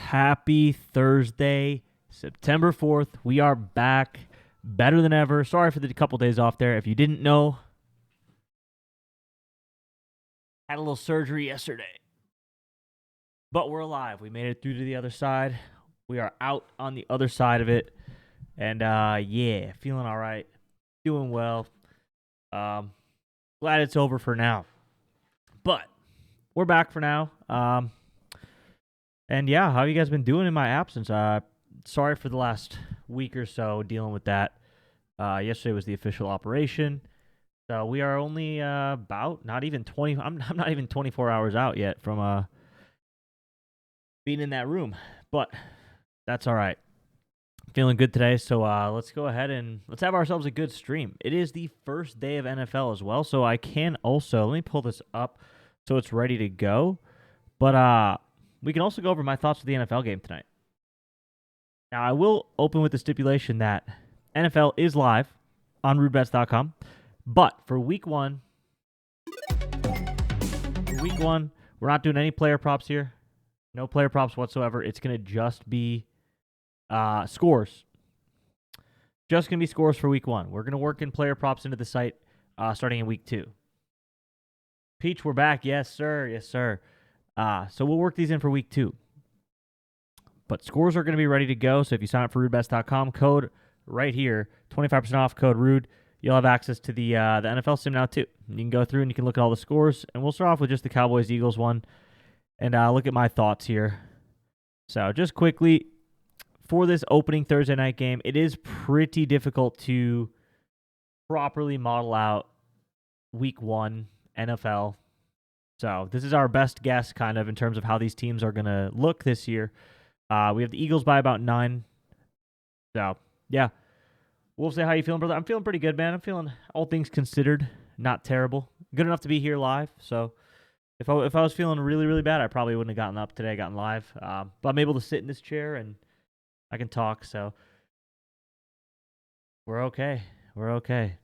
Happy Thursday, September 4th. We are back better than ever. Sorry for the couple days off there. If you didn't know, had a little surgery yesterday. But we're alive. We made it through to the other side. We are out on the other side of it. And yeah, feeling all right. Doing well. Glad it's over for now. But we're back for now. And yeah, how have you guys been doing in my absence? Sorry for the last week or so dealing with that. Yesterday was the official operation. So we are only about not even 20. I'm not even 24 hours out yet from being in that room. But that's all right. Feeling good today, so let's go ahead and let's have ourselves a good stream. It is the first day of NFL as well, so I can also, let me pull this up so it's ready to go. But we can also go over my thoughts of the NFL game tonight. Now, I will open with the stipulation that NFL is live on rudebets.com, but for week one, we're not doing any player props here. No player props whatsoever. It's going to just be scores. Just going to be scores for week one. We're going to work in player props into the site starting in week 2. Peach, we're back. Yes, sir. Yes, sir. So we'll work these in for week 2. But scores are going to be ready to go. So if you sign up for rudebets.com, code right here, 25% off, code RUDE, you'll have access to the NFL sim now too. You can go through and you can look at all the scores. And we'll start off with just the Cowboys-Eagles one and look at my thoughts here. So just quickly, for this opening Thursday night game, it is pretty difficult to properly model out week 1 NFL. So this is our best guess kind of in terms of how these teams are going to look this year. We have the Eagles by about 9. So, yeah. Wolf, say how you feeling, brother? I'm feeling pretty good, man. I'm feeling, all things considered, not terrible. Good enough to be here live. So if I was feeling really, really bad, I probably wouldn't have gotten up today, gotten live. But I'm able to sit in this chair and I can talk, so we're okay. We're okay.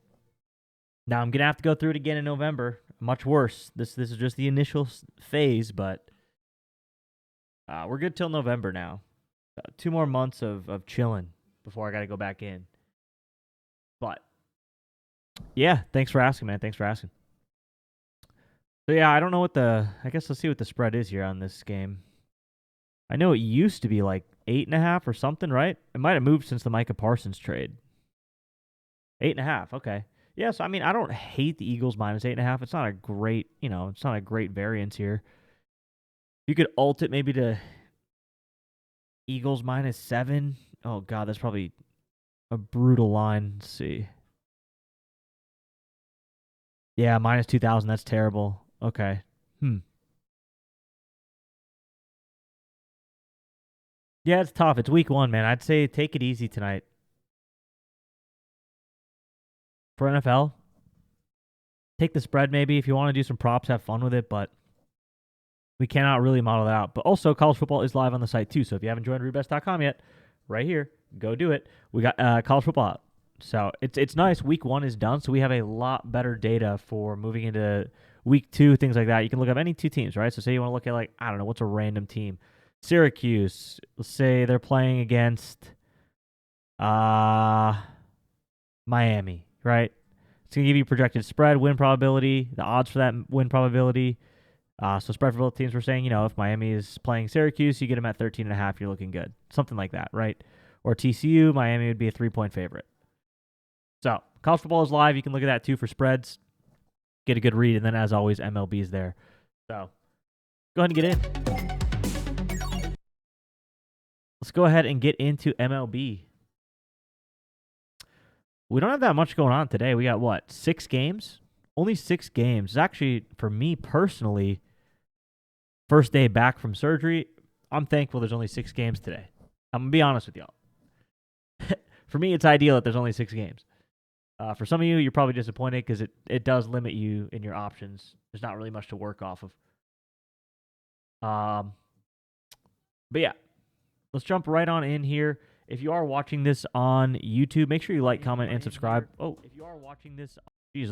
Now I'm gonna have to go through it again in November. Much worse. This is just the initial phase, but we're good till November now. 2 more months of chilling before I got to go back in. But yeah, thanks for asking, man. Thanks for asking. So yeah, I don't know what I guess let's see what the spread is here on this game. I know it used to be like 8.5 or something, right? It might have moved since the Micah Parsons trade. 8.5, okay. Yes, I mean, I don't hate the Eagles minus 8.5. It's not a great, it's not a great variance here. You could alt it maybe to Eagles minus 7. Oh, God, that's probably a brutal line. Let's see. Yeah, minus 2,000. That's terrible. Okay. Yeah, it's tough. It's week 1, man. I'd say take it easy tonight. For NFL, take the spread maybe. If you want to do some props, have fun with it, but we cannot really model that out. But also, college football is live on the site too. So if you haven't joined rudebets.com yet, right here, go do it. We got college football out. So it's nice. Week 1 is done, so we have a lot better data for moving into week 2, things like that. You can look up any 2 teams, right? So say you want to look at, like, I don't know, what's a random team? Syracuse. Let's say they're playing against Miami, right? It's going to give you projected spread, win probability, the odds for that win probability. So spread for both teams, we're saying, if Miami is playing Syracuse, you get them at 13.5, you're looking good. Something like that, right? Or TCU, Miami would be a 3-point favorite. So college football is live. You can look at that too for spreads. Get a good read. And then, as always, MLB is there. So go ahead and get in. Let's go ahead and get into MLB. We don't have that much going on today. We got, 6 games? Only 6 games. It's actually, for me personally, first day back from surgery. I'm thankful there's only 6 games today. I'm going to be honest with y'all. For me, it's ideal that there's only 6 games. For some of you, you're probably disappointed because it does limit you in your options. There's not really much to work off of. But yeah, let's jump right on in here. If you are watching this on YouTube, make sure you like, comment, and subscribe. Oh, if you are watching this, geez,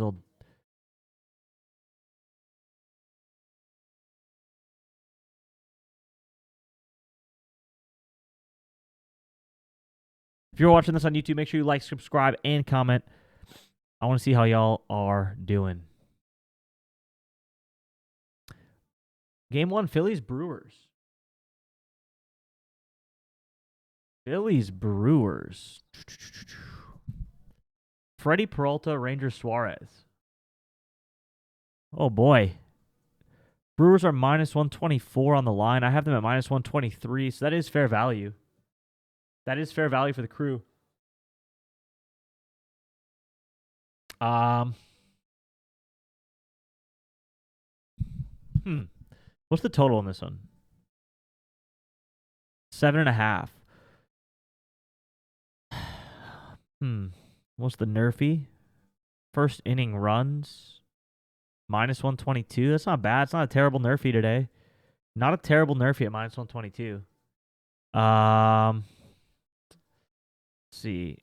If you're watching this on YouTube, make sure you like, subscribe, and comment. I want to see how y'all are doing. Game 1, Phillies Brewers. Phillies Brewers. Freddie Peralta, Ranger Suarez. Oh boy. Brewers are minus 124 on the line. I have them at minus 123, so that is fair value. That is fair value for the crew. What's the total on this one? 7.5. What's the Nerfy? First inning runs. Minus 122. That's not bad. It's not a terrible Nerfy today. Not a terrible Nerfy at minus 122. Let's see.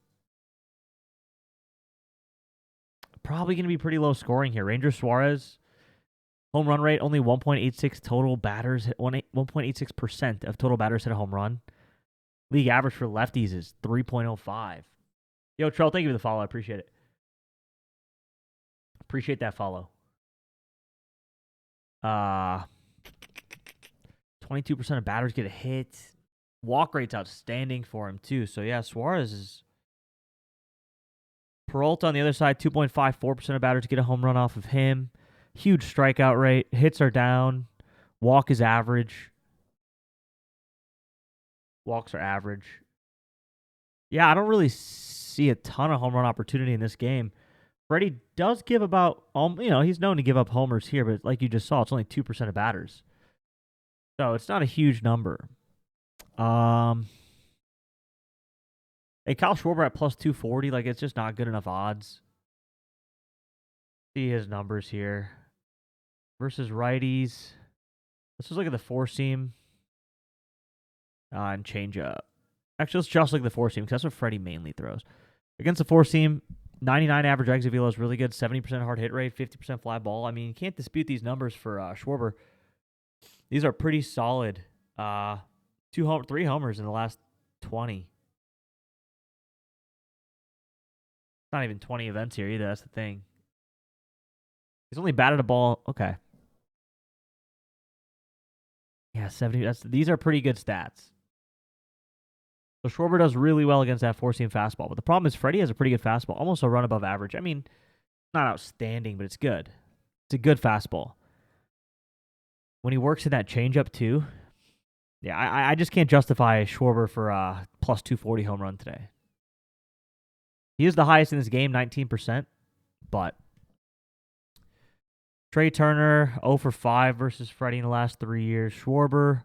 Probably going to be pretty low scoring here. Ranger Suarez, home run rate, only 1.86 total batters hit, 1.86% of total batters hit a home run. League average for lefties is 3.05. Yo, Trell, thank you for the follow. I appreciate it. Appreciate that follow. 22% of batters get a hit. Walk rate's outstanding for him, too. So, yeah, Suarez is... Peralta on the other side, 2.54% of batters get a home run off of him. Huge strikeout rate. Hits are down. Walk is average. Walks are average. Yeah, I don't really see a ton of home run opportunity in this game. Freddie does give about, he's known to give up homers here, but like you just saw, it's only 2% of batters. So it's not a huge number. Hey, Kyle Schwarber at plus 240, like it's just not good enough odds. See his numbers here. Versus righties. Let's just look at the four seam. And change up. Actually, let's just look at the four seam because that's what Freddie mainly throws. Against the four seam, 99 average exit velo is really good. 70% hard hit rate, 50% fly ball. I mean, you can't dispute these numbers for Schwarber. These are pretty solid. 3 homers in the last 20. Not even 20 events here either. That's the thing. He's only batted a ball. Okay. Yeah, 70. These are pretty good stats. So Schwarber does really well against that four-seam fastball. But the problem is Freddie has a pretty good fastball. Almost a run above average. I mean, not outstanding, but it's good. It's a good fastball. When he works in that changeup too, yeah, I just can't justify Schwarber for a plus 240 home run today. He is the highest in this game, 19%. But Trey Turner, 0 for 5 versus Freddie in the last 3 years. Schwarber,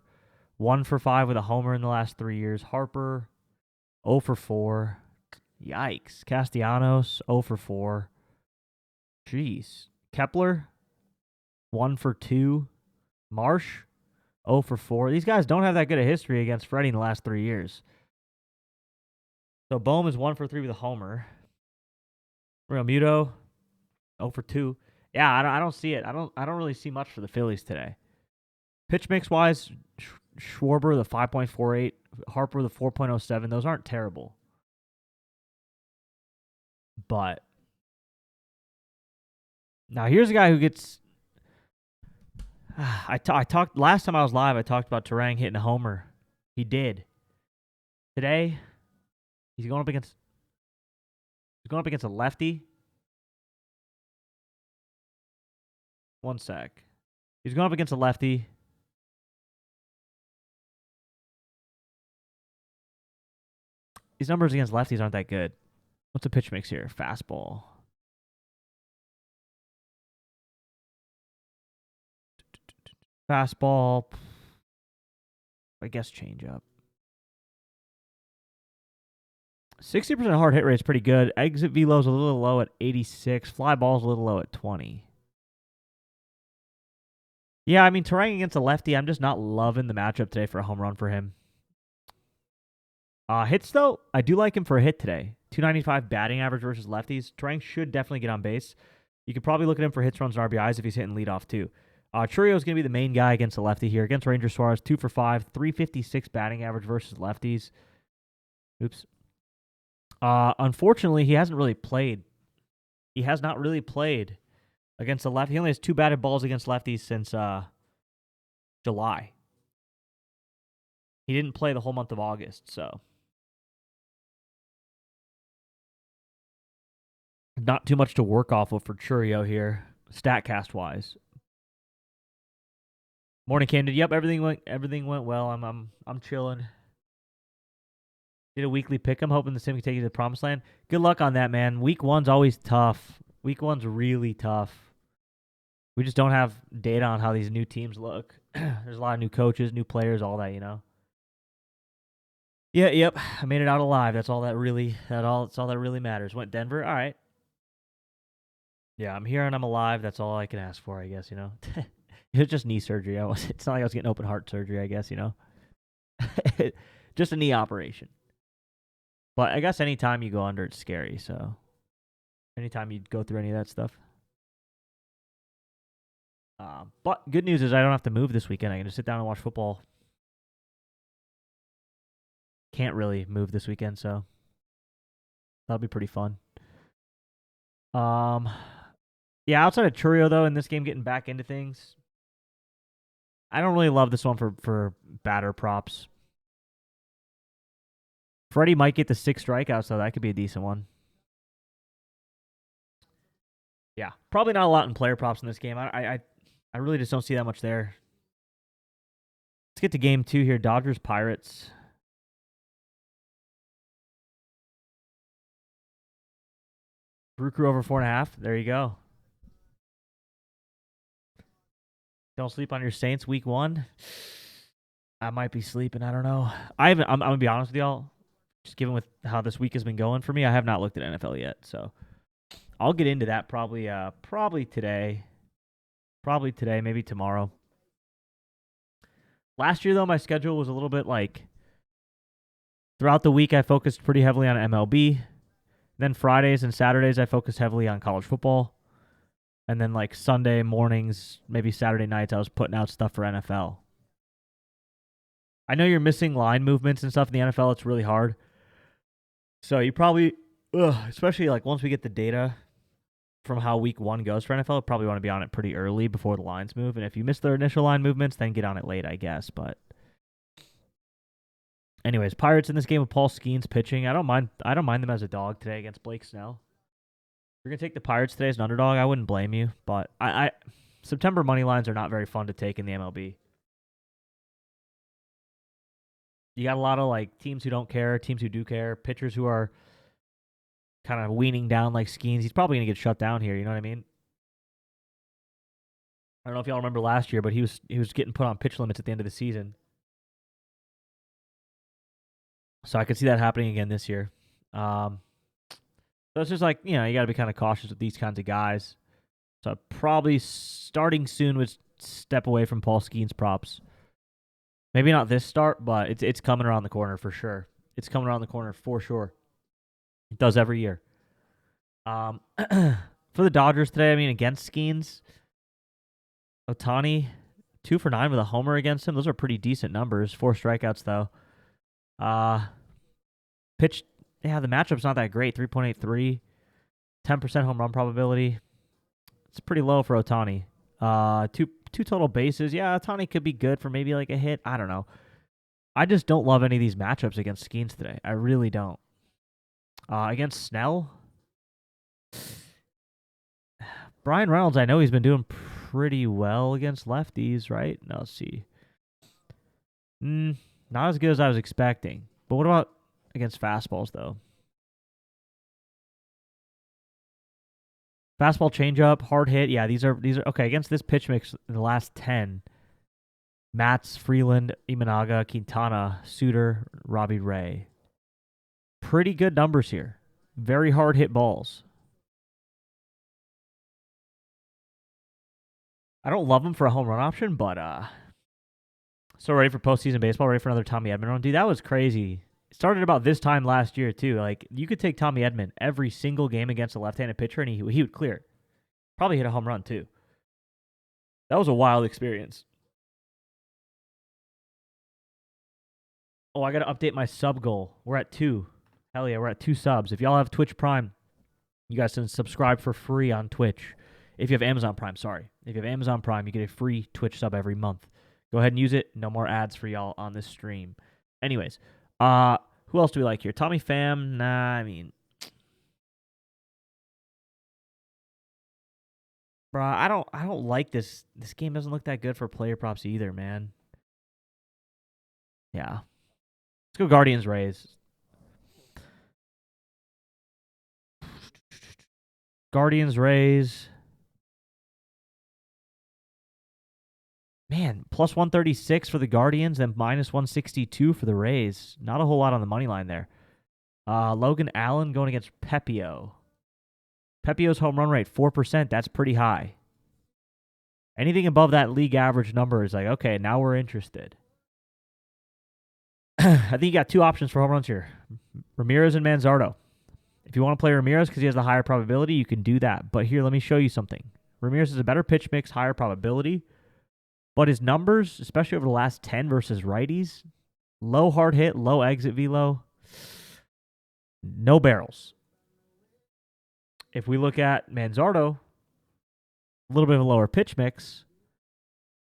1 for 5 with a homer in the last 3 years. Harper, 0 for 4. Yikes. Castellanos, 0 for 4. Jeez. Kepler, 1 for 2. Marsh, 0 for 4. These guys don't have that good a history against Freddie in the last 3 years. So Bohm is 1 for 3 with a homer. Real Muto, 0 for 2. Yeah, I don't see it. I don't really see much for the Phillies today. Pitch mix wise, Schwarber the 5.48, Harper the 4.07. Those aren't terrible. But now here's a guy who gets. I talked last time I was live. I talked about Turang hitting a homer. He did. Today, he's going up against a lefty. One sec. He's going up against a lefty. These numbers against lefties aren't that good. What's the pitch mix here? Fastball. Fastball. I guess changeup. 60% hard hit rate is pretty good. Exit velo is a little low at 86. Fly ball is a little low at 20. Yeah, I mean, Turang against a lefty, I'm just not loving the matchup today for a home run for him. Hits, though, I do like him for a hit today. 295 batting average versus lefties. Turang should definitely get on base. You could probably look at him for hits, runs, and RBIs if he's hitting leadoff, too. Churio is going to be the main guy against the lefty here. Against Ranger Suarez, 2 for 5, 356 batting average versus lefties. Oops. Unfortunately, he hasn't really played. He has not really played against the left. He only has 2 batted balls against lefties since July. He didn't play the whole month of August, so not too much to work off of for Churio here, Statcast wise. Morning, Candid. Yep, everything went well. I'm chilling. Did a weekly pick. I'm hoping the sim can take you to the promised land. Good luck on that, man. Week 1's always tough. Week 1's really tough. We just don't have data on how these new teams look. There's a lot of new coaches, new players, all that, you know. Yeah, yep. I made it out alive. That's all that really matters. Went Denver. All right. Yeah, I'm here and I'm alive. That's all I can ask for, I guess, you know. It was just knee surgery. It's not like I was getting open heart surgery, I guess, you know. Just a knee operation. But I guess anytime you go under, it's scary. So anytime you go through any of that stuff. But good news is I don't have to move this weekend. I can just sit down and watch football. Can't really move this weekend, so that'll be pretty fun. Yeah, outside of Churio, though, in this game, getting back into things, I don't really love this one for batter props. Freddie might get the 6 strikeouts, so that could be a decent one. Yeah, probably not a lot in player props in this game. I really just don't see that much there. Let's get to game 2 here. Dodgers Pirates. Brew Crew over 4.5. There you go. Don't sleep on your Saints week 1. I might be sleeping. I don't know. I'm gonna be honest with y'all. Just given with how this week has been going for me, I have not looked at NFL yet. So I'll get into that probably today. Probably today, maybe tomorrow. Last year, though, my schedule was a little bit like throughout the week, I focused pretty heavily on MLB. Then Fridays and Saturdays, I focused heavily on college football. And then like Sunday mornings, maybe Saturday nights, I was putting out stuff for NFL. I know you're missing line movements and stuff in the NFL. It's really hard. So you probably, especially like once we get the data from how week 1 goes for NFL, probably want to be on it pretty early before the lines move. And if you miss their initial line movements, then get on it late, I guess. But anyways, Pirates in this game with Paul Skeens pitching. I don't mind them as a dog today against Blake Snell. If you're gonna take the Pirates today as an underdog, I wouldn't blame you. But September money lines are not very fun to take in the MLB. You got a lot of like teams who don't care, teams who do care, pitchers who are kind of weaning down like Skeens. He's probably gonna get shut down here. You know what I mean? I don't know if y'all remember last year, but he was getting put on pitch limits at the end of the season. So I could see that happening again this year. So it's just like, you know, you got to be kind of cautious with these kinds of guys. So probably starting soon would step away from Paul Skeens props. Maybe not this start, but it's coming around the corner for sure. It's coming around the corner for sure. It does every year. For the Dodgers today, I mean, against Skeens, Ohtani, 2 for 9 with a homer against him. Those are pretty decent numbers. 4 strikeouts, though. Pitch, yeah, the matchup's not that great. 3.83, 10% home run probability. It's pretty low for Ohtani. Two total bases. Yeah, Ohtani could be good for maybe like a hit. I don't know. I just don't love any of these matchups against Skeens today. I really don't. Against Snell, Brian Reynolds, I know he's been doing pretty well against lefties, right? No, let's see. Not as good as I was expecting. But what about against fastballs, though? Fastball changeup, hard hit. Yeah, these are okay. Against this pitch mix in the last 10, Matz, Freeland, Imanaga, Quintana, Suter, Robbie Ray. Pretty good numbers here. Very hard hit balls. I don't love him for a home run option, but so ready for postseason baseball, ready for another Tommy Edman run. Dude, that was crazy. It started about this time last year, too. Like, you could take Tommy Edman every single game against a left-handed pitcher, and he would clear it. Probably hit a home run, too. That was a wild experience. Oh, I got to update my sub goal. We're at 2. Hell yeah, we're at 2 subs. If y'all have Twitch Prime, you guys can subscribe for free on Twitch. If you have Amazon Prime, sorry. If you have Amazon Prime, you get a free Twitch sub every month. Go ahead and use it. No more ads for y'all on this stream. Anyways, who else do we like here? Tommy Pham? Nah, I mean, bro, I don't like this. This game doesn't look that good for player props either, man. Yeah. Let's go Guardians Rays. Guardians Rays. Man, plus 136 for the Guardians and minus 162 for the Rays. Not a whole lot on the money line there. Logan Allen going against Pepio. Pepio's home run rate, 4%. That's pretty high. Anything above that league average number is like, okay, now we're interested. I think you got 2 options for home runs here. Ramirez and Manzardo. If you want to play Ramirez because he has the higher probability, you can do that. But here, let me show you something. Ramirez is a better pitch mix, higher probability. But his numbers, especially over the last 10 versus righties, low hard hit, low exit velo, no barrels. If we look at Manzardo, a little bit of a lower pitch mix,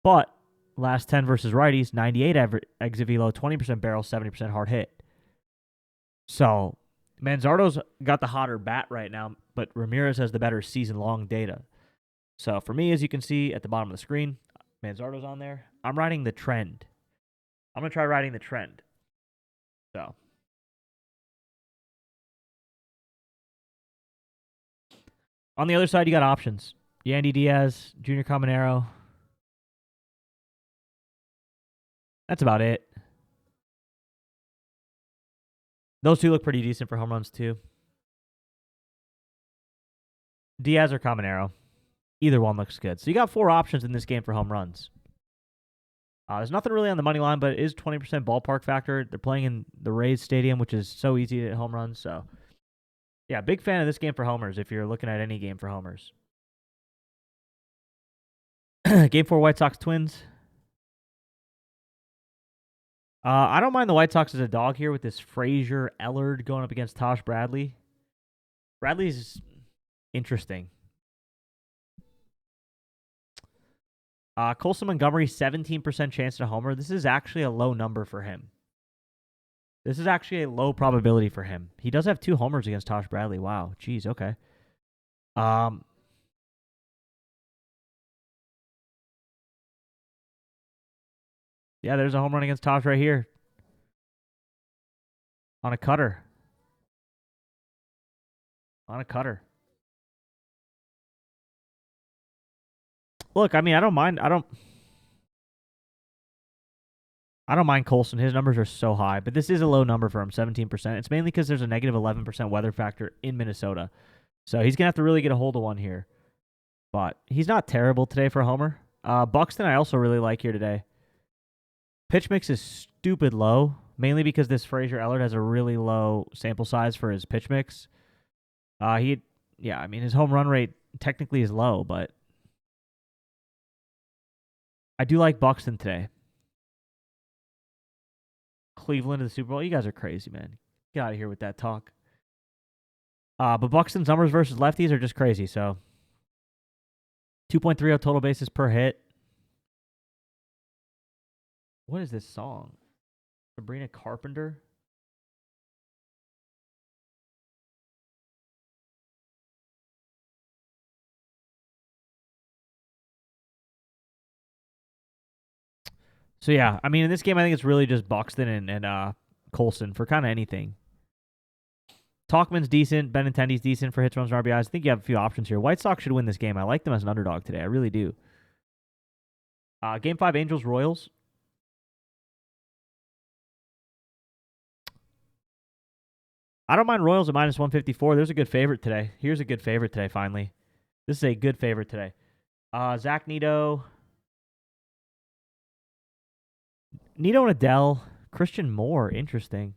but last 10 versus righties, 98 exit velo, 20% barrel, 70% hard hit. So Manzardo's got the hotter bat right now, but Ramirez has the better season-long data. So for me, as you can see at the bottom of the screen, Manzardo's on there. I'm riding the trend. I'm going to try riding the trend. So. On the other side, you got options. Yandy Diaz, Junior Caminero. That's about it. Those 2 look pretty decent for home runs, too. Diaz or Caminero. Either one looks good. So you got 4 options in this game for home runs. There's nothing really on the money line, but it is 20% ballpark factor. They're playing in the Rays Stadium, which is so easy to hit home runs. So, yeah, big fan of this game for homers if you're looking at any game for homers. Game 4, White Sox Twins. I don't mind the White Sox as a dog here with this Frazier Ellard going up against Tosh Bradley. Bradley's interesting. Colson Montgomery, 17% chance to homer. This is actually a low number for him. This is actually a low probability for him. He does have 2 homers against Tosh Bradley. Wow. Jeez, okay. Yeah, there's a home run against Tosh right here. On a cutter. On a cutter. Look, I mean, I don't mind Colson. His numbers are so high, but this is a low number for him, 17%. It's mainly because there's a negative 11% weather factor in Minnesota. So he's going to have to really get a hold of one here. But he's not terrible today for a homer. Buxton I also really like here today. Pitch mix is stupid low, mainly because this Frazier Ellard has a really low sample size for his pitch mix. His home run rate technically is low, but I do like Buxton today. Cleveland to the Super Bowl. You guys are crazy, man. Get out of here with that talk. But Buxton's numbers versus lefties are just crazy. So 2.30 total bases per hit. What is this song? Sabrina Carpenter? So, yeah, I mean, in this game, I think it's really just Buxton and Colson for kind of anything. Talkman's decent. Benintendi's decent for hits, runs, and RBIs. I think you have a few options here. White Sox should win this game. I like them as an underdog today. I really do. Game 5, Angels-Royals. I don't mind Royals at minus 154. There's a good favorite today. Here's a good favorite today, finally. This is a good favorite today. Zach Neto. Neto and Adele. Christian Moore. Interesting.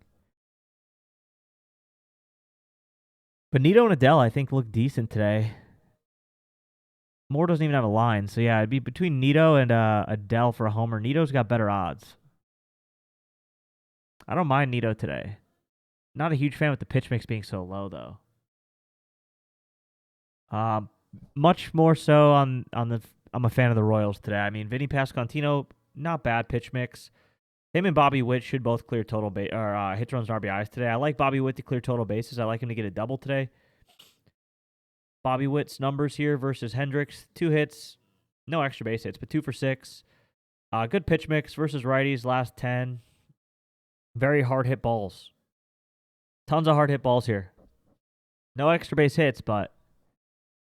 But Neto and Adele, I think, look decent today. Moore doesn't even have a line. So, yeah, it'd be between Neto and Adele for a homer. Neto's got better odds. I don't mind Neto today. Not a huge fan with the pitch mix being so low, though. Much more so on the. I'm a fan of the Royals today. I mean, Vinny Pascantino, not bad pitch mix. Him and Bobby Witt should both clear total hits, runs, and RBIs today. I like Bobby Witt to clear total bases. I like him to get a double today. Bobby Witt's numbers here versus Hendricks: 2 hits, no extra base hits, but 2 for 6. Good pitch mix versus righties. Last 10, very hard hit balls. Tons of hard hit balls here. No extra base hits, but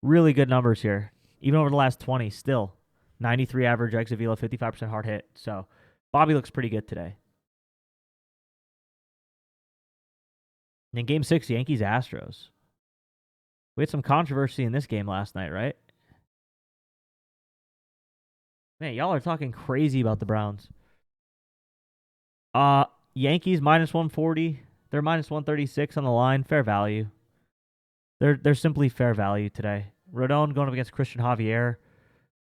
really good numbers here. Even over the last 20, still 93 average exit velo, 55% hard hit. So Bobby looks pretty good today. And in Game 6, Yankees Astros. We had some controversy in this game last night, right? Man, y'all are talking crazy about the Browns. Yankees minus 140. They're minus 136 on the line. Fair value. They're simply fair value today. Rodon going up against Christian Javier.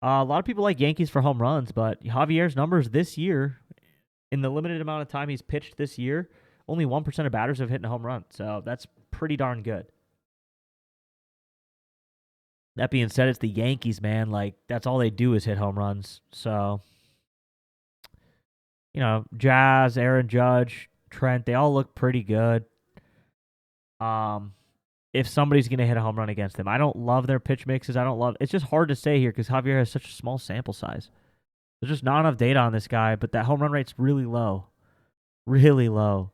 A lot of people like Yankees for home runs, but Javier's numbers this year, in the limited amount of time he's pitched this year, only 1% of batters have hit a home run. So that's pretty darn good. That being said, it's the Yankees, man. Like, that's all they do is hit home runs. So, Jazz, Aaron Judge, Trent, they all look pretty good. If somebody's going to hit a home run against them. I don't love their pitch mixes. It's just hard to say here because Javier has such a small sample size. There's just not enough data on this guy, but that home run rate's really low. Really low.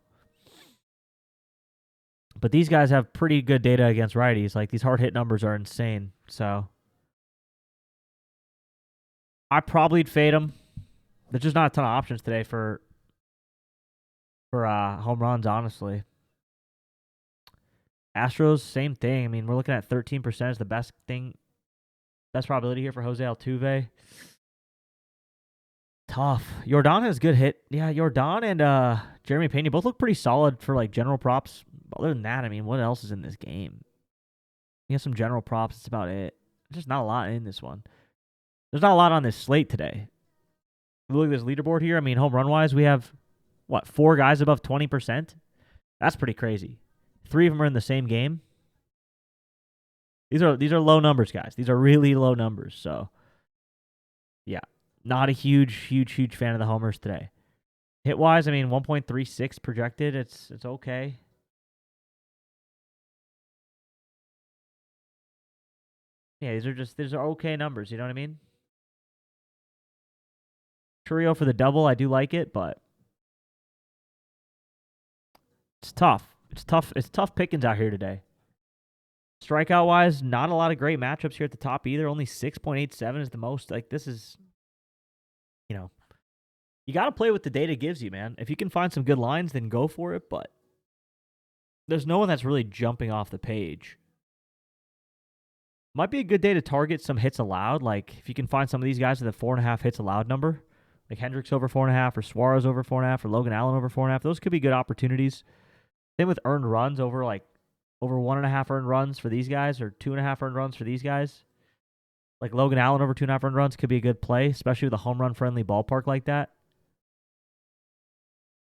But these guys have pretty good data against righties. Like, these hard hit numbers are insane. So, I probably'd fade them. There's just not a ton of options today for home runs, honestly. Astros, same thing. I mean, we're looking at 13% is the best probability here for Jose Altuve. Tough. Yordan has good hit. Yeah, Yordan and Jeremy Pena both look pretty solid for like general props. Other than that, I mean, what else is in this game? You have some general props. That's about it. There's just not a lot in this one. There's not a lot on this slate today. Look at this leaderboard here. I mean, home run wise, we have 4 guys above 20%? That's pretty crazy. 3 of them are in the same game. These are low numbers, guys. These are really low numbers. So, yeah, not a huge fan of the homers today. Hit wise, I mean, 1.36 projected. It's okay. Yeah, these are okay numbers. You know what I mean? Churio for the double, I do like it, but it's tough. It's tough pickings out here today. Strikeout wise, not a lot of great matchups here at the top either. Only 6.87 is the most. Like, this is, you got to play what the data gives you, man. If you can find some good lines, then go for it. But there's no one that's really jumping off the page. Might be a good day to target some hits allowed. Like, if you can find some of these guys with a 4.5 hits allowed number, like Hendricks over 4.5, or Suarez over 4.5, or Logan Allen over 4.5. Those could be good opportunities. Same with earned runs over 1.5 earned runs for these guys, or 2.5 earned runs for these guys. Like Logan Allen over 2.5 earned runs could be a good play, especially with a home run friendly ballpark like that.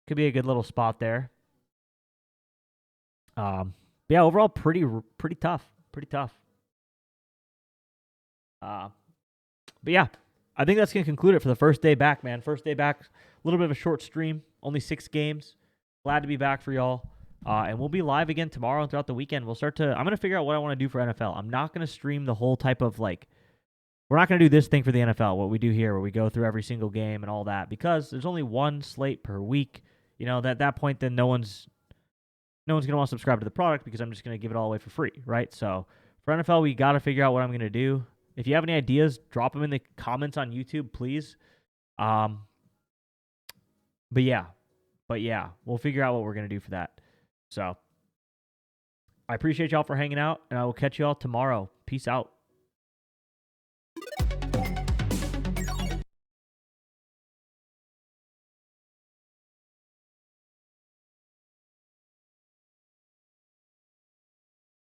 Could be a good little spot there. But yeah, overall pretty tough. Pretty tough. But yeah, I think that's going to conclude it for the first day back, man. First day back, a little bit of a short stream, only 6 games. Glad to be back for y'all. And we'll be live again tomorrow and throughout the weekend. I'm going to figure out what I want to do for NFL. I'm not going to stream the whole type of we're not going to do this thing for the NFL, what we do here, where we go through every single game and all that, because there's only one slate per week. At that point, then no one's going to want to subscribe to the product because I'm just going to give it all away for free, right? So for NFL, we got to figure out what I'm going to do. If you have any ideas, drop them in the comments on YouTube, please. But yeah, we'll figure out what we're going to do for that. So I appreciate y'all for hanging out, and I will catch y'all tomorrow. Peace out.